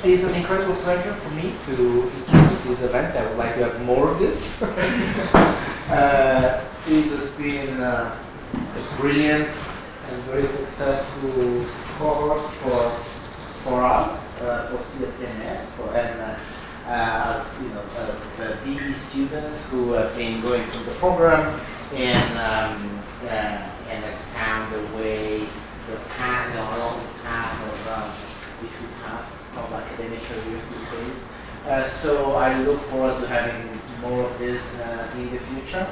It's an incredible pleasure for me to introduce this event. I would like to have more of this. This has been a brilliant and very successful cohort for us, for CSTMS, as you know, as the DE students who have been going through the program and have found a way, our own path of academic careers these days. So I look forward to having more of this in the future.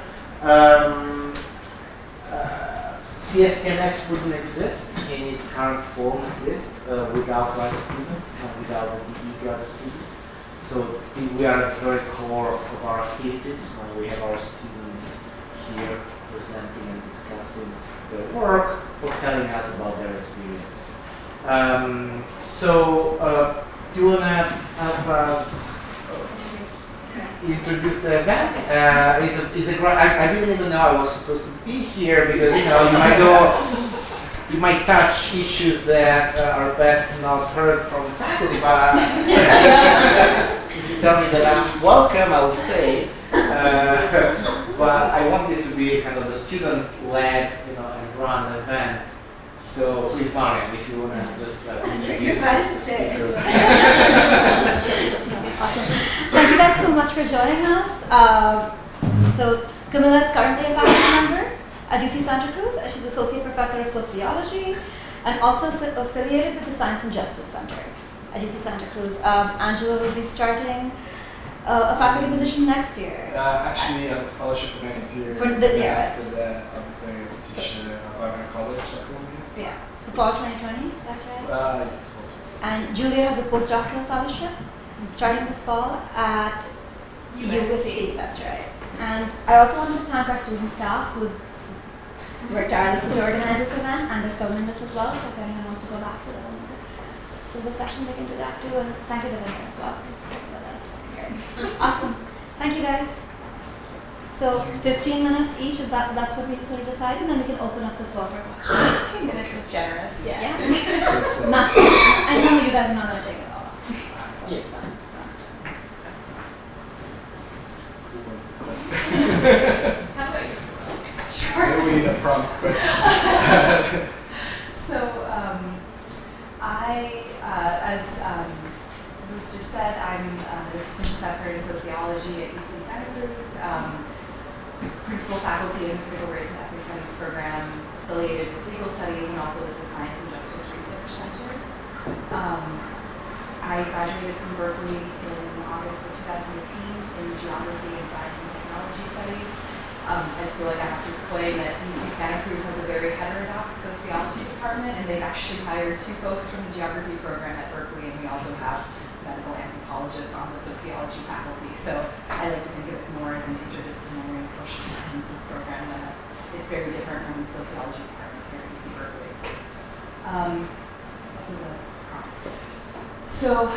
CSTMS wouldn't exist in its current form, at least, without graduate students and without the DE graduate students. So we are at the very core of our activities when we have our students here presenting and discussing their work or telling us about their experience. Do you want to help us introduce the event? I didn't even know I was supposed to be here because you might touch issues that are best not heard from faculty. But if you tell me that I'm welcome, I will stay. But I want this to be kind of a student-led, and run event. So please, Mariam, if you want to just introduce the speakers. Awesome. Thank you guys so much for joining us. So Camilla is currently a faculty member at UC Santa Cruz. She's Associate Professor of Sociology and also affiliated with the Science and Justice Center at UC Santa Cruz. Angelo will be starting a faculty position next year. Actually, a fellowship for next year. After that, obviously, a position at Barnard College at Columbia. Yeah. So fall 2020, that's right? Yes. And Julia has a postdoctoral fellowship starting this fall at USC, that's right. And I also wanted to thank our student staff who's worked tirelessly to organize this event, and they're filming this as well, so if anyone wants to go back to so the sessions, I can do that too, and thank you to Vinay as well for speaking with us. Awesome. Thank you guys. So 15 minutes each, that's what we sort of decided, and then we can open up the floor for questions. 15 minutes is generous. Yeah. Maximum. I know you guys are not going to take it all off. So it's fine. How about you? Sure. We need a prompt question. So, as was just said, I'm an assistant professor in sociology at UC Santa Cruz, principal faculty in the Critical Race and Ethnic Studies program, affiliated with legal studies and also with the Science and Justice Research Center. I graduated from Berkeley in August of 2018 in geography and science and technology studies. I feel like I have to explain that UC Santa Cruz has a very heterodox sociology department, and they've actually hired 2 folks from the geography program at Berkeley, and we also have medical anthropologists on the sociology faculty. So I like to think of it more as an interdisciplinary social sciences program. It's very different from the sociology department here at UC Berkeley. So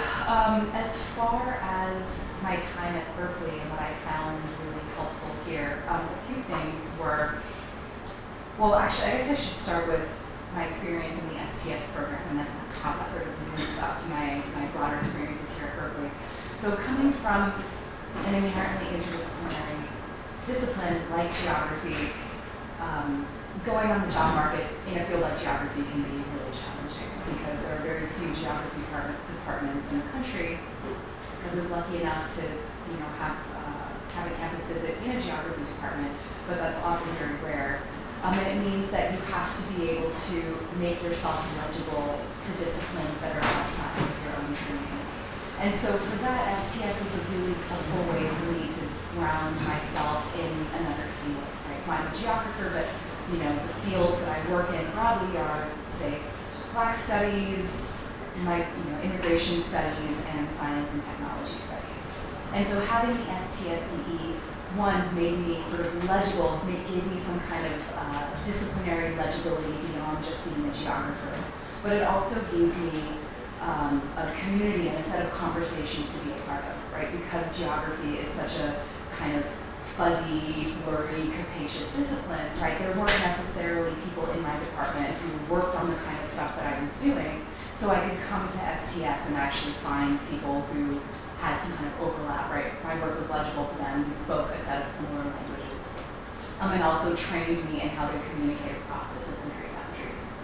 as far as my time at Berkeley and what I found really helpful here, a few things were, well, actually, I guess I should start with my experience in the STS program and then how that sort of links up to my broader experiences here at Berkeley. So coming from an inherently interdisciplinary discipline like geography, going on the job market in a field like geography can be really challenging because there are very few geography departments in the country. I was lucky enough to, have a campus visit in a geography department, but that's often very rare. And it means that you have to be able to make yourself eligible to disciplines that are outside of your own training. And so for that, STS was a really helpful way for me to ground myself in another field, right? So I'm a geographer, but the fields that I work in broadly are, say, Black studies, immigration studies, and science and technology studies. And so having the STSDE, one, made me sort of legible, gave me some kind of disciplinary legibility beyond just being a geographer. But it also gave me a community and a set of conversations to be a part of, right? Because geography is such a kind of fuzzy, blurry, capacious discipline, right? There weren't necessarily people in my department who worked on the kind of stuff that I was doing. so I could come to STS and actually find people who had some kind of overlap, right? My work was legible to them, who spoke a set of similar languages, and also trained me in how to communicate across disciplinary boundaries.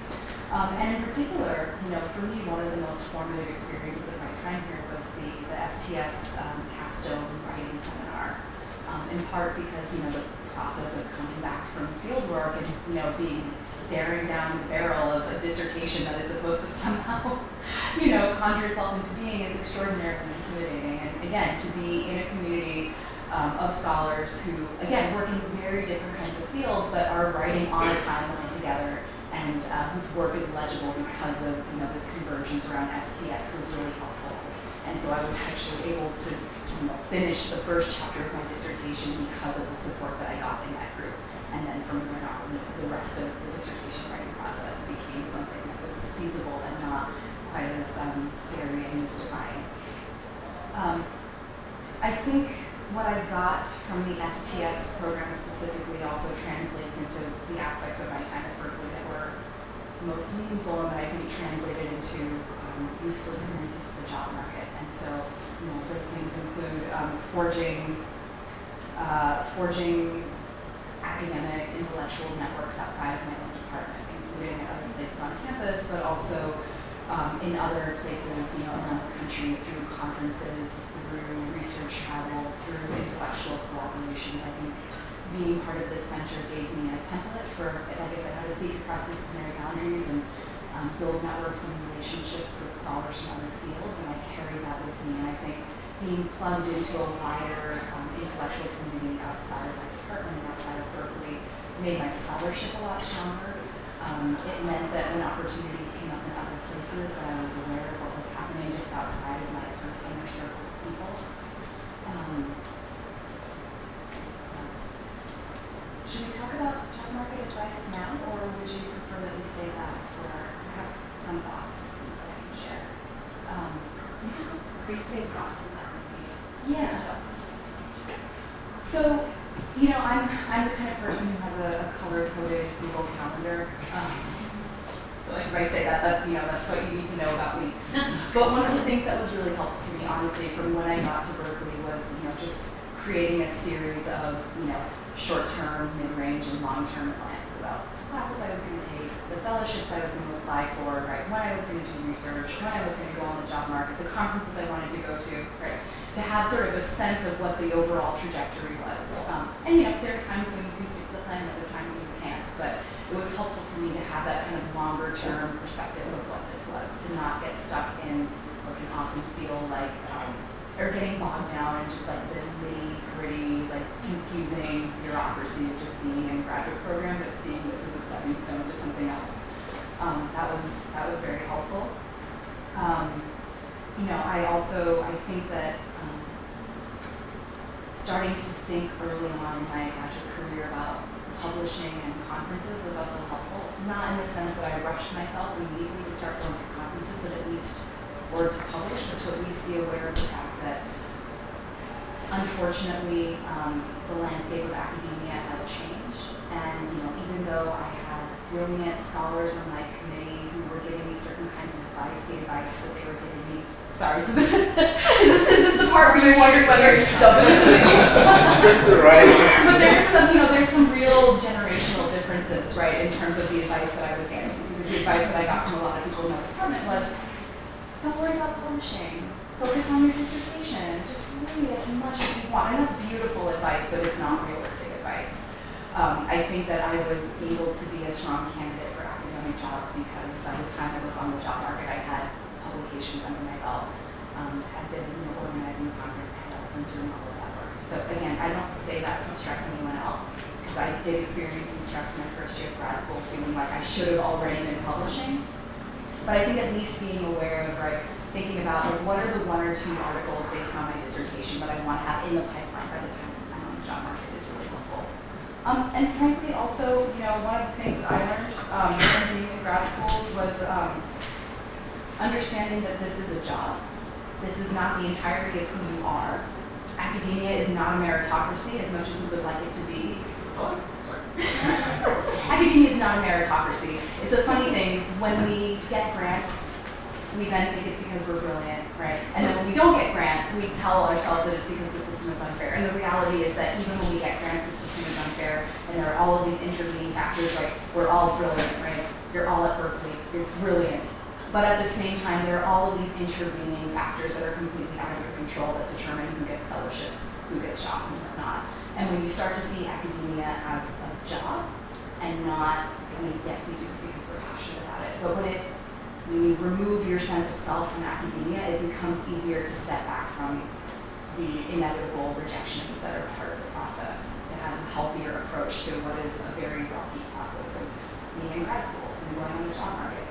And in particular, for me, one of the most formative experiences of my time here was the STS capstone writing seminar, in part because, the process of coming back from field work and, staring down the barrel of a dissertation that is supposed to somehow, conjure itself into being is extraordinarily intimidating. And again, to be in a community of scholars who, again, work in very different kinds of fields, but are writing on a timeline together, and whose work is legible because of this convergence around STS was really helpful. And so I was actually able to finish the first chapter of my dissertation because of the support that I got in that group. And then from there on, the rest of the dissertation writing process became something that was feasible and not quite as scary and mystifying. I think what I got from the STS program specifically also translates into the aspects of my time at Berkeley that were most meaningful and that I think translated into useful experiences of the job market. And so, those things include forging academic, intellectual networks outside of my own department, including at other places on campus, but also in other places, around the country through conferences, through research travel, through intellectual collaborations. I think being part of this center gave me a template for, like I said, how to speak across disciplinary boundaries and build networks and relationships with scholars from other fields, and I carry that with me. And I think being plugged into a wider intellectual community outside of my department and outside of Berkeley made my scholarship a lot stronger. It meant that when opportunities came up in other places, that I was aware of what was happening just outside of my sort of inner circle of people. Should we talk about job market advice now, or would you prefer that we say that for? I have some thoughts things I can share. You can go briefly across the that would be. Yeah. So, I'm the kind of person who has a color-coded Google Calendar. So like if I say that, that's what you need to know about me. But one of the things that was really helpful for me, honestly, from when I got to Berkeley was, just creating a series of, short-term, mid-range, and long-term plans about the classes I was going to take, the fellowships I was going to apply for, right, when I was going to do research, when I was going to go on the job market, the conferences I wanted to go to, right, to have sort of a sense of what the overall trajectory was. And there are times when you can stick to the plan, and other times when you can't, but it was helpful for me to have that kind of longer-term perspective of what this was, to not get stuck in what can often feel like, or getting bogged down in just like the nitty-gritty, like confusing bureaucracy of just being in a graduate program, but seeing this as a stepping stone to something else. That was very helpful. I think that starting to think early on in my graduate career about publishing and conferences was also helpful. Not in the sense that I rushed myself immediately to start going to conferences, but at least, or to publish, but to at least be aware of the fact that unfortunately the landscape of academia has changed. And even though I had brilliant scholars on my committee who were giving me certain kinds of advice, the advice that they were giving me. Sorry, so this is the part where you wondered whether this is right. But there's some real generational differences, right, in terms of the advice that I was getting. Because the advice that I got from a lot of people in my department was, don't worry about publishing. Focus on your dissertation. Just read as much as you want. And that's beautiful advice, but it's not realistic advice. I think that I was able to be a strong candidate for academic jobs because by the time I was on the job market, I had publications under my belt. Had been organizing conference handouts and doing all of that work. So again, I don't say that to stress anyone out because I did experience some stress in my first year of grad school, feeling like I should have already been publishing. But I think at least being aware of, right, thinking about like what are the one or two articles based on my dissertation that I want to have in the pipeline by the time I'm on the job market is really helpful. And frankly, also, one of the things that I learned from being in grad school was understanding that this is a job. This is not the entirety of who you are. Academia is not a meritocracy as much as we would like it to be. Oh, sorry. Academia is not a meritocracy. It's a funny thing, when we get grants, we then think it's because we're brilliant, right? And then when we don't get grants, we tell ourselves that it's because the system is unfair. And the reality is that even when we get grants, the system is unfair, and there are all of these intervening factors, like we're all brilliant, right? You're all at Berkeley, you're brilliant. But at the same time, there are all of these intervening factors that are completely out of your control that determine who gets fellowships, who gets jobs, and whatnot. And when you start to see academia as a job and not, I mean, yes, we do this because we're passionate about it, but when you remove your sense of self from academia, it becomes easier to step back from the inevitable rejections that are part of the process, to have a healthier approach to what is a very rocky process of being in grad school and going on the job market.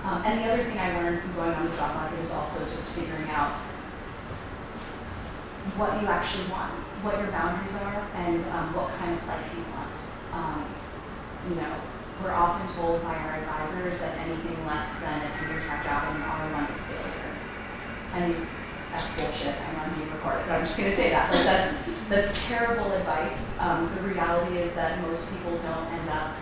And the other thing I learned from going on the job market is also just figuring out what you actually want, what your boundaries are, and what kind of life you want. We're often told by our advisors that anything less than a tenure-track job in R1 is failure. And that's bullshit. I'm on being recorded, but I'm just going to say that. Like that's terrible advice. The reality is that most people don't end up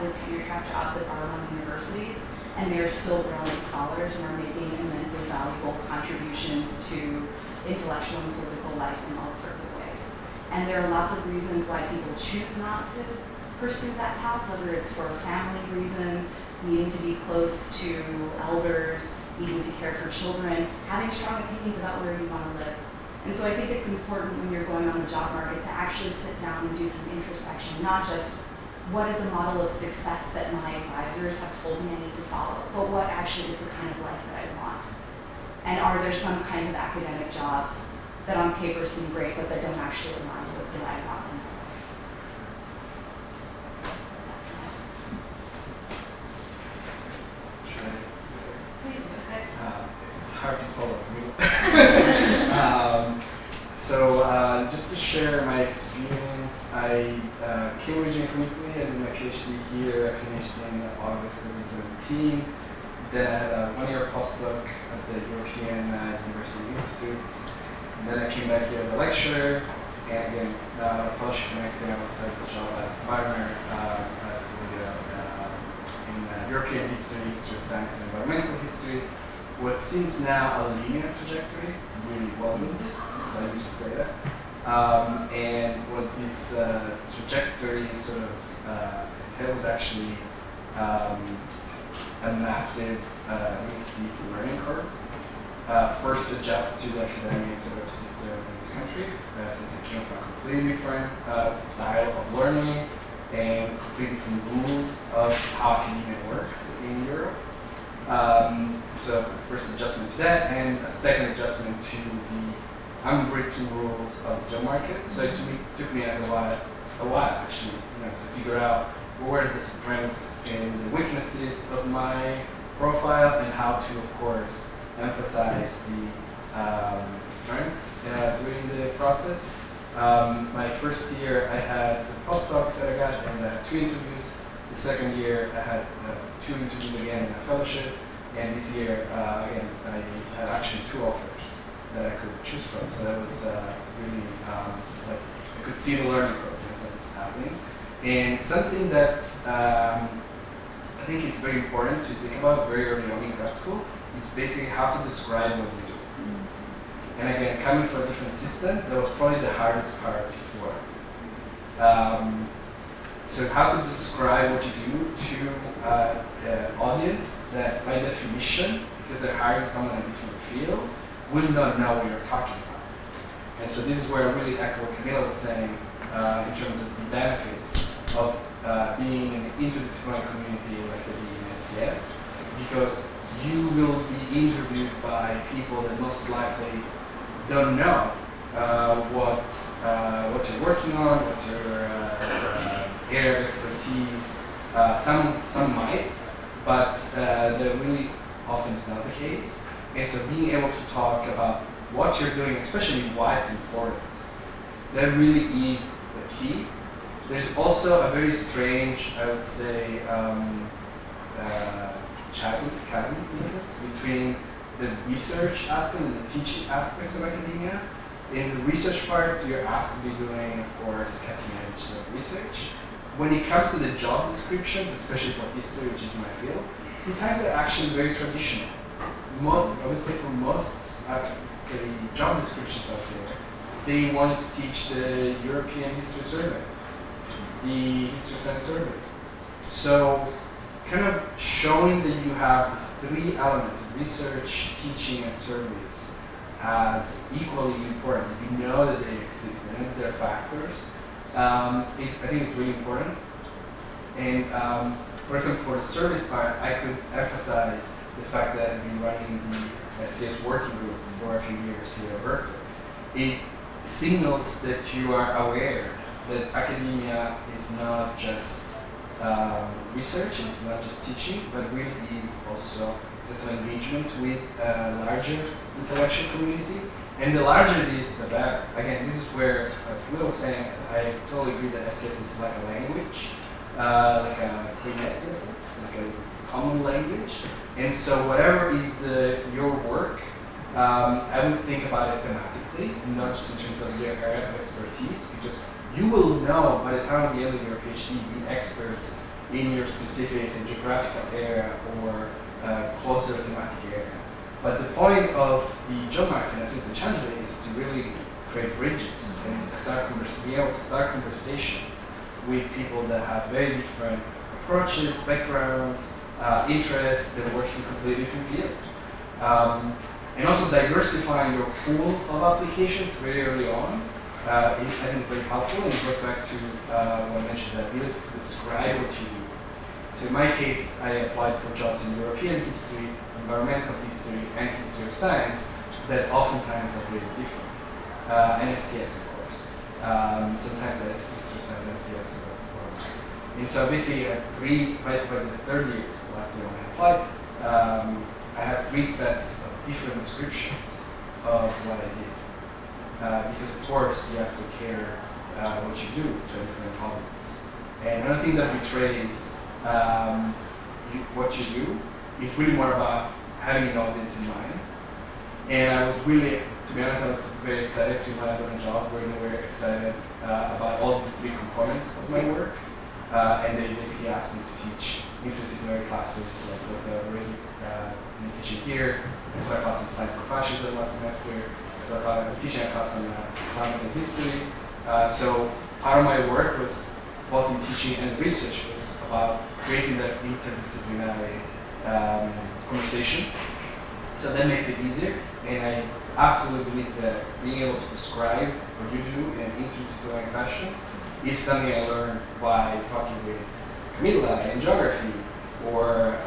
with tenure-track jobs at R1 universities, and they are still brilliant scholars and are making immensely valuable contributions to intellectual and political life in all sorts of ways. And there are lots of reasons why people choose not to pursue that path, whether it's for family reasons, needing to be close to elders, needing to care for children, having strong opinions about where you want to live. And so I think it's important when you're going on the job market to actually sit down and do some introspection, not just what is the model of success that my advisors have told me I need to follow, but what actually is the kind of life that I want. And are there some kinds of academic jobs that on paper seem great, but that don't actually align with what I want in my life? Should I do this? Please go ahead. It's hard to follow. Just to share my experience, I came originally from Italy. I did my PhD here. I finished in August 2017. Then I had a one-year postdoc at the European University Institute. And then I came back here as a lecturer. And again, a fellowship for next year. I will start this job at Barnard in European history, history of science, and environmental history. What seems now a linear trajectory really wasn't. Let me just say that. And what this trajectory sort of entailed was actually a massive, steep learning curve. First, to adjust to the academic sort of system in this country, since it came from a completely different style of learning and completely different rules of how academia works in Europe. So first adjustment to that, and a second adjustment to the unwritten rules of the job market. So it took me as a while actually, to figure out what were the strengths and the weaknesses of my profile, and how to, of course, emphasize the strengths during the process. My first year, I had a postdoc that I got, and 2 interviews. The second year, I had 2 interviews again in a fellowship. And this year, again, I had actually 2 offers that I could choose from. So that was really, like, I could see the learning curve that's happening. And something that I think it's very important to think about very early on in grad school is basically how to describe what you do. And again, coming from a different system, that was probably the hardest part to learn. So how to describe what you do to the audience that by definition, because they're hiring someone in a different field, would not know what you're talking about. And so this is where I really echo what Camilla was saying in terms of the benefits of being in an interdisciplinary community like the STS, because you will be interviewed by people that most likely don't know what you're working on, what's your area of expertise. Some might, but that really often is not the case. And so being able to talk about what you're doing, especially why it's important, that really is the key. There's also a very strange, I would say, chasm in a sense, between the research aspect and the teaching aspect of academia. In the research part, you're asked to be doing, of course, cutting-edge research. When it comes to the job descriptions, especially for history, which is my field, sometimes they're actually very traditional. I would say for most say job descriptions out there, they want to teach the European History Survey, the History Science Survey. So kind of showing that you have these three elements of research, teaching, and surveys as equally important. You know that they exist and that they're factors. I think it's really important. And for example, for the service part, I could emphasize the fact that I've been running the STS working group for a few years here at Berkeley. It signals that you are aware that academia is not just research, it's not just teaching, but really is also an engagement with a larger intellectual community. And the larger it is, the better. Again, this is where, as Leo was saying, I totally agree that STS is like a language, like a Queenette in a sense, like a common language. And so whatever is your work, I would think about it thematically, not just in terms of your area of expertise, because you will know by the time of the end of your PhD, the experts in your specific geographical area or closer thematic area. But the point of the job market, I think the challenge is to really create bridges and be able to start conversations with people that have very different approaches, backgrounds, interests, they're working completely different fields. And also diversifying your pool of applications very early on. I think it's very helpful, and it goes back to what I mentioned, the ability to describe what you do. So in my case, I applied for jobs in European history, environmental history, and history of science that oftentimes are very different. And STS, of course. Sometimes that's history of science and STS. And so basically, by the third year, last year when I applied, I had 3 sets of different descriptions of what I did. Because of course you have to care what you do to a different audience. And another thing that betrays what you do is really more about having an audience in mind. And I was really, to be honest, I was very excited to have done a job where they were excited about all these 3 components of my work. And they basically asked me to teach interdisciplinary classes like those that I've already been teaching here. I taught a class on science and fascism last semester. I'm teaching a class on climate and history. So part of my work was both in teaching and research was about creating that interdisciplinary conversation. So that makes it easier. And I absolutely believe that being able to describe what you do in an interdisciplinary fashion is something I learned by talking with Camilla in geography or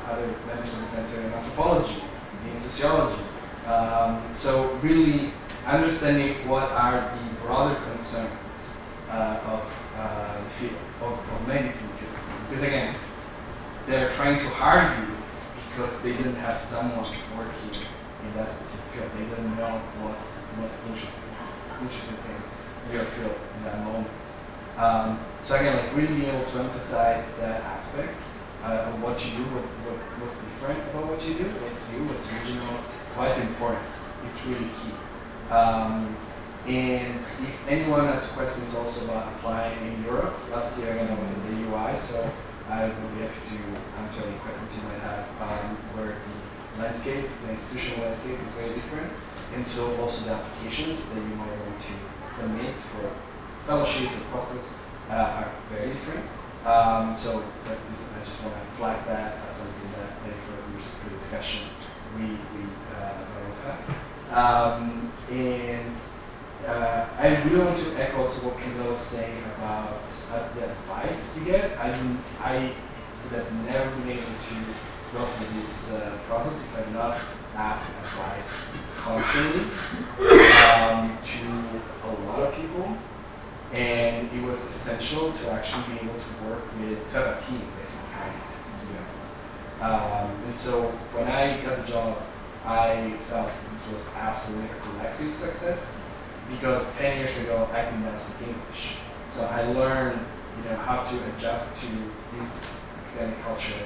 other members of the center in anthropology, in sociology. So really understanding what are the broader concerns of the field, of many different fields. Because again, they're trying to hire you because they didn't have someone working in that specific field. They didn't know what's the most interesting thing in your field in that moment. So again, like really being able to emphasize that aspect of what you do, what's different about what you do, what's new, what's original, why it's important. It's really key. And if anyone has questions also about applying in Europe, last year again I was at the UI, so I would be happy to answer any questions you might have where the landscape, the institutional landscape is very different, and so also the applications that you might want to submit for fellowships or postdocs are very different. So I just want to flag that as something that maybe for the discussion we want to have. And I really want to echo also what Camilla was saying about the advice you get. I would have never been able to go through this process if I had not asked advice constantly to a lot of people. And it was essential to actually be able to work with, to have a team basically, to be honest. And so when I got the job, I felt this was absolutely a collective success because 10 years ago I could not speak English. So I learned how to adjust to this academic culture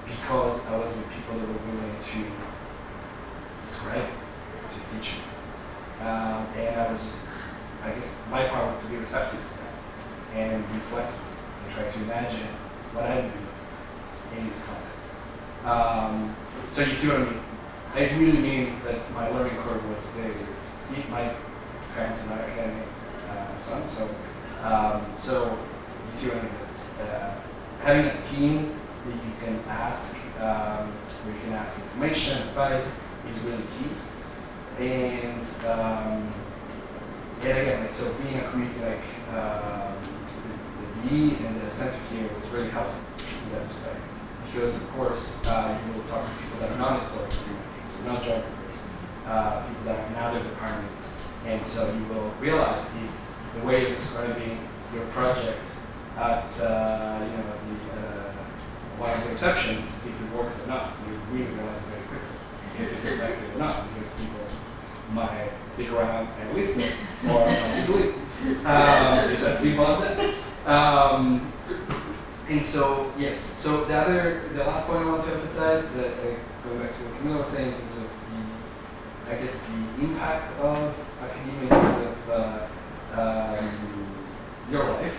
because I was with people that were willing to describe it, to teach me. And I was just, I guess my part was to be receptive to that and be flexible and try to imagine what I would do in this context. So you see what I mean? I really mean that my learning curve was very steep. My parents are not academics, so on. So you see what I mean? Having a team that you can ask, where you can ask information, advice, is really key. And again, like, so being a community like the B and the center here was really helpful in that respect. Because of course, you will talk to people that are non-historians, so not geographers, people that are in other departments. And so you will realize if the way you're describing your project at one of the exceptions, if it works or not, you really realize it very quickly if it's effective or not, because people might stick around and listen or just leave. It's as simple as that. And so, yes, so the last point I want to emphasize, that going back to what Camilla was saying in terms of the impact of academia in terms of your life.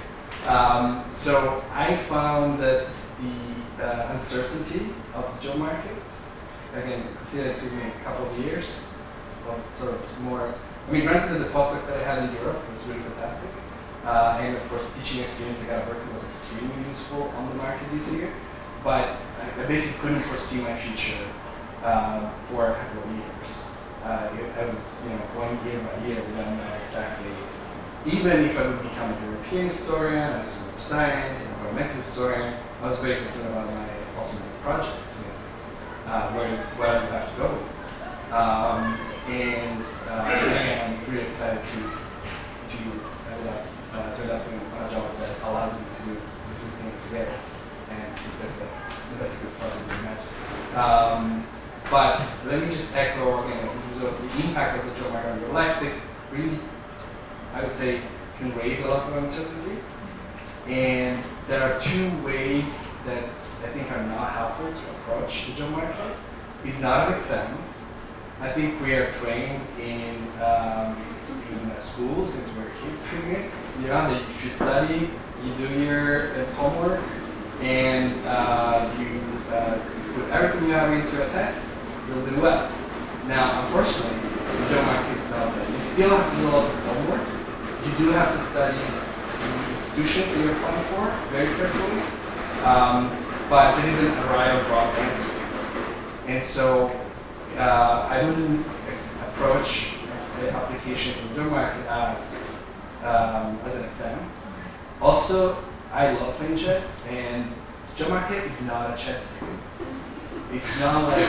So I found that the uncertainty of the job market, again, consider it took me a couple of years of sort of more, I mean, granted that the postdoc that I had in Europe was really fantastic. And of course, teaching experience I got at Berkeley was extremely useful on the market this year. But I basically couldn't foresee my future for a couple of years. I was, going year by year without knowing exactly. Even if I would become a European historian, a student of science, an environmental historian, I was very concerned about my project, to be honest. Where I would have to go. Again, I'm really excited to end up in a job that allowed me to do these two things together, and it's the best I could possibly imagine. But let me just echo again in terms of the impact of the job market on your life. They really, I would say, can raise a lot of uncertainty. And there are two ways that I think are not helpful to approach the job market. It's not an exam. I think we are trained in school since we're kids, that if you study, you do your homework, and you put everything you have into a test, you'll do well. Now, unfortunately, the job market is not that. You still have to do a lot of homework. You do have to study the institution that you're applying for very carefully, but there isn't a right or wrong answer. And so I wouldn't approach the applications in the job market as an exam. Also, I love playing chess, and the job market is not a chess game. It's not like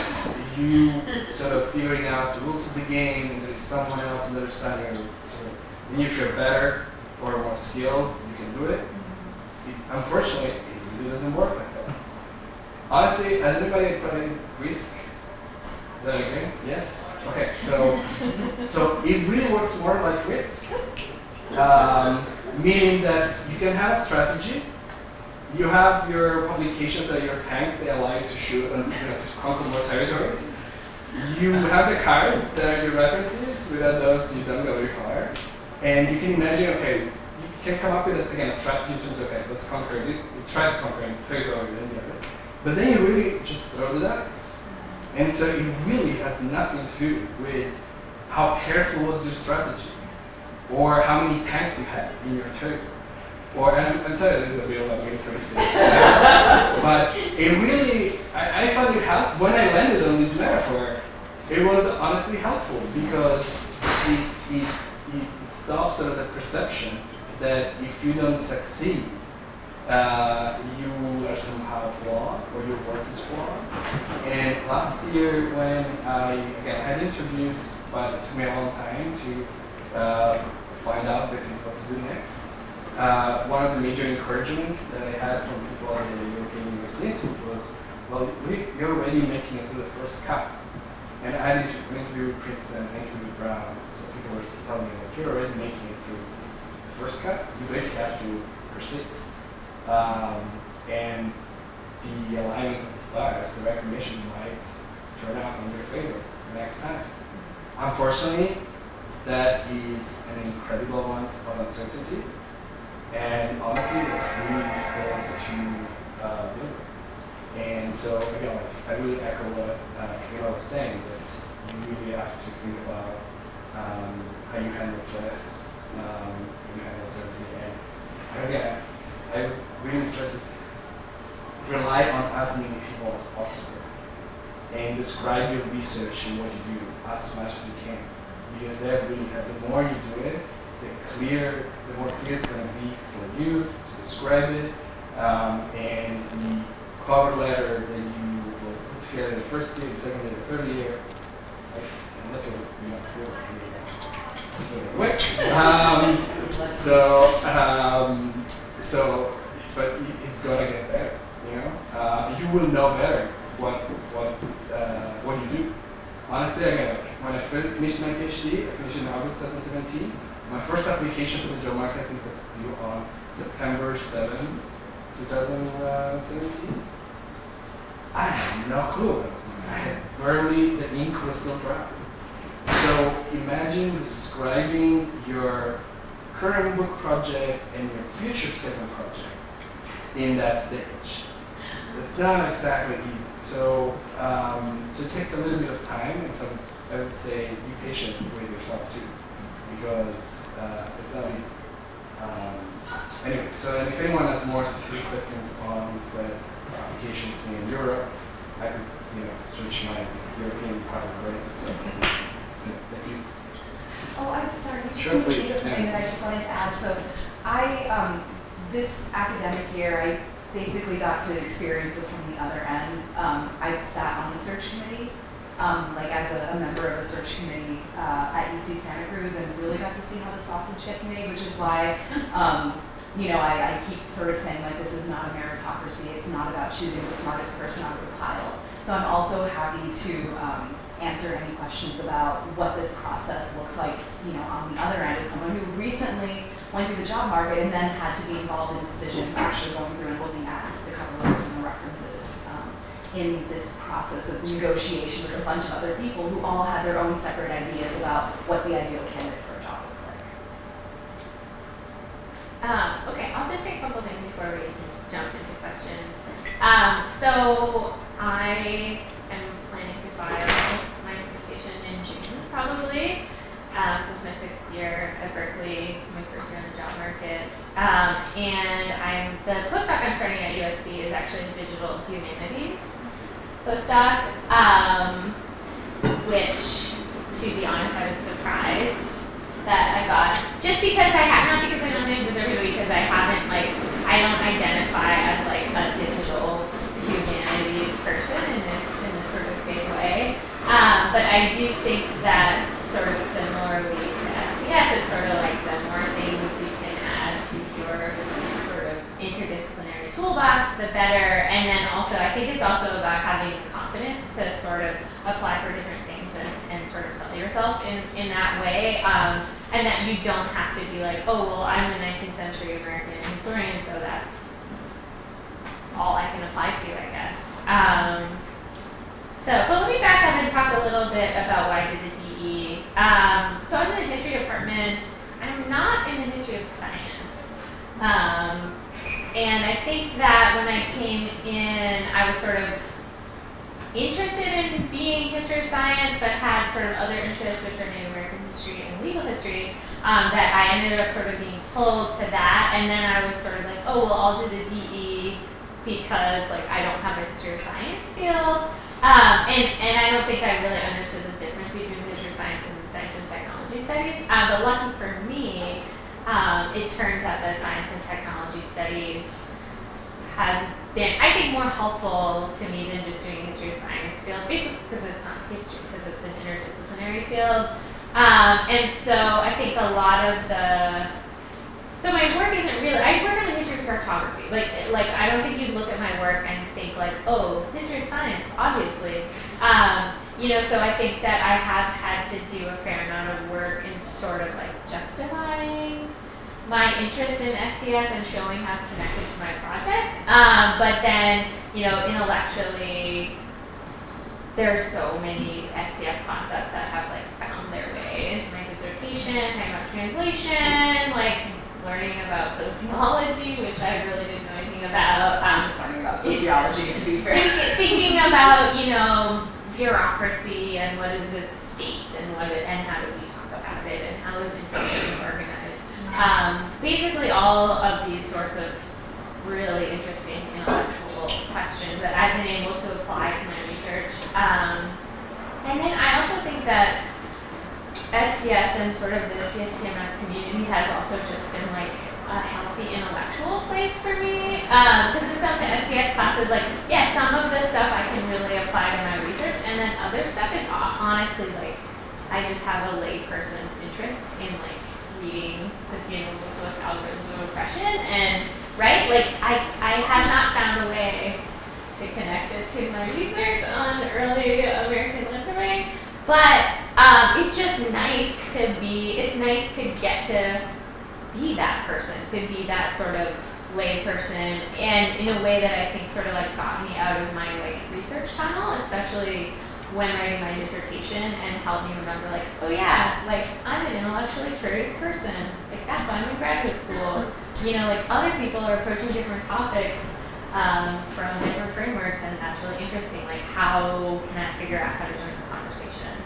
you sort of figuring out the rules of the game, and there's someone else on the other side who sort of, and if you're better or more skilled, you can do it. Unfortunately, it really doesn't work like that. Honestly, has anybody played Risk? The game? Yes? Okay, so it really works more like Risk. Meaning that you can have a strategy, you have your publications that your tanks, they allow you to shoot and to conquer more territories. You have the cards that are your references, without those you don't go very far. And you can imagine, okay, you can come up with, again, a strategy in terms of, okay, let's conquer this, let's try to conquer this territory, then the other. But then you really just throw the dice. And so it really has nothing to do with how careful was your strategy, or how many tanks you had in your territory. Or, and I'm sorry, this is a real military statement. But it really, I found it helpful. When I landed on this metaphor, it was honestly helpful, because it stops sort of the perception that if you don't succeed, you are somehow flawed, or your work is flawed. And last year, when I had interviews, but it took me a long time to find out basically what to do next. One of the major encouragements that I had from people at the European University Institute was, well, you're already making it through the first cut. And I had an interview with Princeton, an interview with Brown, so people were telling me that you're already making it through the first cut, you basically have to persist. And the alignment of the stars, the recognition might turn out in your favor the next time. Unfortunately, that is an incredible amount of uncertainty. And honestly, it's really difficult to live with. And so again, like, I really echo what Camilla was saying, that you really have to think about how you handle stress, how you handle uncertainty. And again, I really stress is rely on as many people as possible and describe your research and what you do as much as you can. Because that really, the more you do it, the more clear it's going to be for you to describe it, and the cover letter that you will put together the first year, the second year, the third year, unless you're not clear. But it's going to get better, you know? You will know better what you do. Honestly, again, when I finished my PhD, I finished in August 2017. My first application for the job market, I think, was due on September 7, 2017. I had no clue what I was doing. I had barely, the ink was still dry. So imagine describing your current book project and your future second project in that stage. It's not exactly easy. So it takes a little bit of time, and so I would say be patient with yourself too, because it's not easy. Anyway, so if anyone has more specific questions on these applications in Europe, I could switch my European part of the So thank you. Oh, I'm sorry. Sure, please. This thing that I just wanted to add. So this academic year, I basically got to experience this from the other end. I sat on the search committee, like as a member of a search committee at UC Santa Cruz, and really got to see how the sausage gets made, which is why, I keep sort of saying, like, this is not a meritocracy. It's not about choosing the smartest person out of the pile. So I'm also happy to answer any questions about what this process looks like, on the other end as someone who recently went through the job market and then had to be involved in decisions, actually going through and looking at the cover letters and the references in this process of negotiation with a bunch of other people who all had their own separate ideas about what the ideal candidate for a job looks like. Okay, I'll just say a couple things before we jump into questions. So I am planning to file my dissertation in June, probably. So it's my 6th year at Berkeley. It's my first year on the job market. And the postdoc I'm starting at USC is actually digital humanities postdoc, which, to be honest, I was surprised that I got, just because not because I don't deserve it, but because I don't identify as like a digital humanities person in this sort of big way. But I do think that sort of similarly to STS, it's sort of like the more things you can add to your sort of interdisciplinary toolbox, the better. And then also, I think it's also about having confidence to sort of apply for different things and sort of sell yourself in that way. And that you don't have to be like, oh, well, I'm a 19th century American historian, so that's all I can apply to, I guess. But let me back up and talk a little bit about why I did the DE. So I'm in the history department. I'm not in the history of science. And I think that when I came in, I was sort of interested in being history of science, but had sort of other interests, which are Native American history and legal history, that I ended up sort of being pulled to that. And then I was sort of like, oh, well, I'll do the DE because like I don't have a history of science field. And I don't think I really understood the difference between history of science and science and technology studies. But lucky for me, it turns out that science and technology studies has been, I think, more helpful to me than just doing a history of science field, basically because it's not history, because it's an interdisciplinary field. And so I think a lot of so my work isn't really, I work on the history of cartography. Like I don't think you'd look at my work and think like, oh, history of science, obviously. So I think that I have had to do a fair amount of work in sort of like justifying my interest in STS and showing how it's connected to my project. But then, intellectually, there's so many STS concepts that have like found their way into my dissertation, talking about translation, like learning about sociology, which I really didn't know anything thinking about I'm just learning about sociology, to be fair. thinking about, you know, bureaucracy and what is this state and and how do we talk about it and how is information organized. Basically all of these sorts of really interesting intellectual questions that I've been able to apply to my research. And then I also think that STS and sort of the CSTMS community has also just been like a healthy intellectual place for me. Because in some of the STS classes, like, yeah, some of the stuff I can really apply to my research, and then other stuff is honestly like, I just have a lay person's interest in like reading Sophia Willis' Algorithms of Oppression, and right, like I have not found a way to connect it to my research on early American literature, but it's just nice to get to be that person, to be that sort of lay person, and in a way that I think sort of like got me out of my like research tunnel, especially when writing my dissertation, and helped me remember like, oh yeah, like I'm an intellectually curious person, like that's why I'm in graduate school. You know, like other people are approaching different topics from different frameworks, and that's really interesting. Like, how can I figure out how to join the conversation?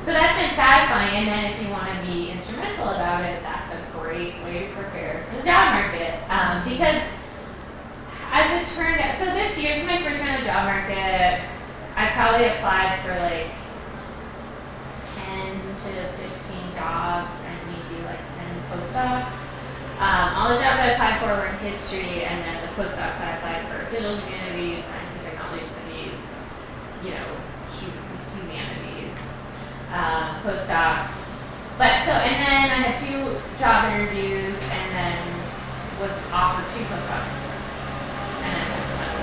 So that's been satisfying, and then if you want to be instrumental about it, that's a great way to prepare for the job market. Because as it turned out, so this year, so my first year in the job market, I probably applied for like 10 to 15 jobs and maybe like 10 postdocs. All the jobs I applied for were in history, and then the postdocs I applied for digital humanities, science and technology studies, you know, humanities, postdocs. But so, and then I had 2 job interviews, and then was offered 2 postdocs, and I took them.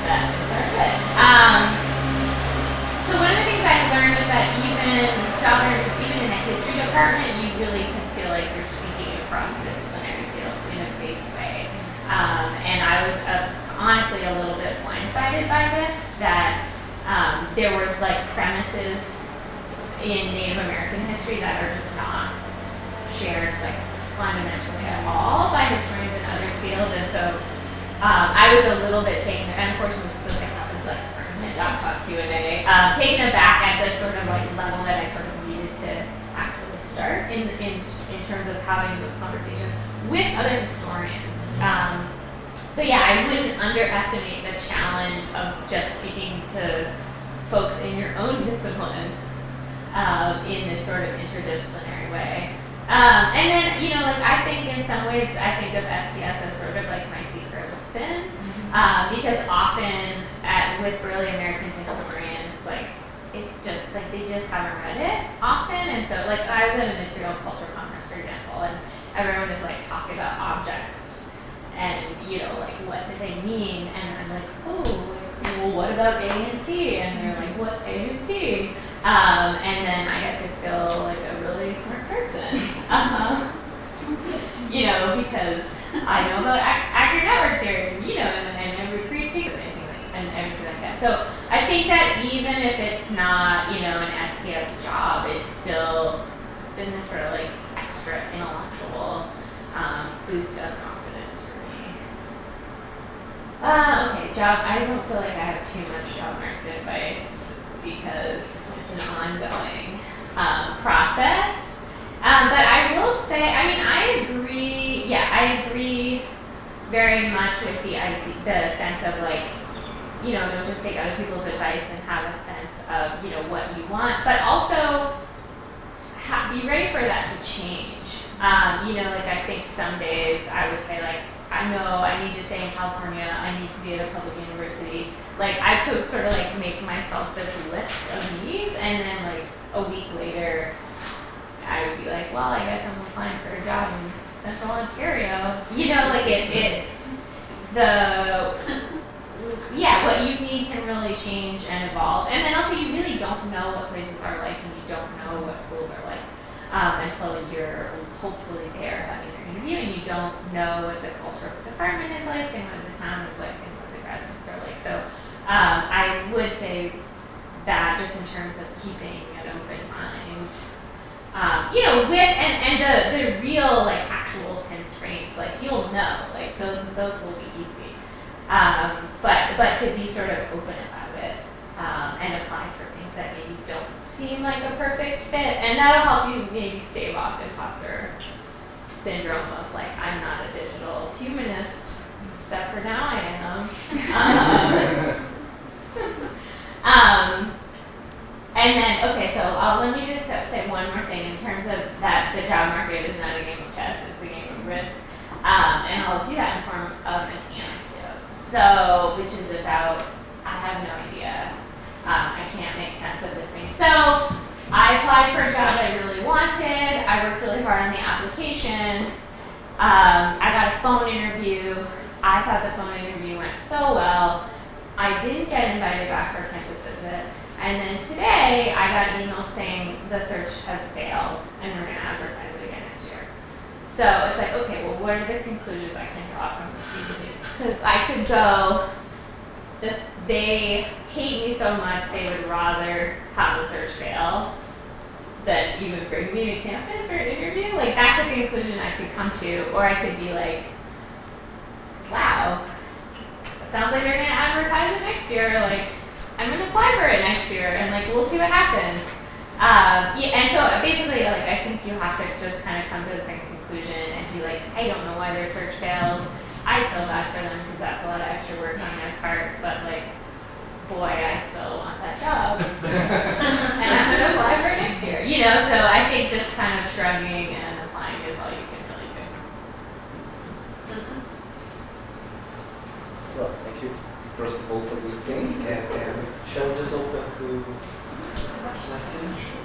That is very good. So one of the things I've learned is that even job interviews, even in the history department, you really can feel like you're speaking across disciplinary fields in a big way. And I was honestly a little bit blindsided by this, that there were like premises in Native American history that are just not shared like fundamentally at all by historians in other fields. And so I was a little bit taken, unfortunately this thing happens like job talk Q&A, taken aback at the sort of like level that I sort of needed to actually start in terms of having those conversations with other historians. So yeah, I wouldn't underestimate the challenge of just speaking to folks in your own discipline in this sort of interdisciplinary way. And then, you know, like I think in some ways I think of STS as sort of like my secret weapon, because often with early American historians, like it's just like they just haven't read it often, and so like I was at a material culture conference, for example, and everyone is like talking about objects, and you know, like what do they mean? And I'm like, oh, well, what about A and T? And they're like, what's A and T? And then I get to feel like a really smart person, you know, because I know about accurate network theory, you know, and recreativity and everything like that. So I think that even if it's not, you know, an STS job, it's been this sort of like extra intellectual boost of confidence for me. Okay, job. I don't feel like I have too much job market advice because it's an ongoing process. But I will say, I mean, I agree very much with the sense of like, you know, don't just take other people's advice and have a sense of, you know, what you want, but also be ready for that to change. You know, like I think some days I would say like, I know I need to stay in California, I need to be at a public university. Like I could sort of like make myself this list of needs, and then like a week later, I would be like, well, I guess I'm applying for a job in Central Ontario. You know, like what you need can really change and evolve. And then also you really don't know what places are like, and you don't know what schools are like until you're hopefully there having your interview, and you don't know what the culture of the department is like, and what the town is like, and what the grad students are like. So I would say that just in terms of keeping an open mind. You know, with and the real like actual constraints, like you those will be easy. But to be sort of open about it and apply for things that maybe don't seem like a perfect fit, and that'll help you maybe stave off imposter syndrome of like, I'm not a digital humanist, except for now I am. And then, okay, so let me just say one more thing in terms of that the job market is not a game of chess, it's a game of risk. And I'll do that in form of an anecdote. So, which is about, I have no idea, I can't make sense of this thing. So, I applied for a job I really wanted, I worked really hard on the application, I got a phone interview, I thought the phone interview went so well, I didn't get invited back for a campus visit, and then today I got an email saying the search has failed and we're going to advertise it again next year. So it's like, okay, well, what are the conclusions I can draw from these news? Because I could go, they hate me so much they would rather have the search fail than even bring me to campus for an interview. Like, that's a conclusion I could come to, or I could be like, wow, it sounds like they're going to advertise it next year. Like, I'm going to apply for it next year, and like, we'll see what happens. And so basically, like, I think you have to just kind of come to the same conclusion and be like, I don't know why their search fails. I feel bad for them because that's a lot of extra work on my part, but like, boy, I still want that job. And I'm going to apply for it next year. You know, so I think just kind of shrugging and applying is all you can really do. Well, thank you, first of all, for this thing. And shall we just open to questions?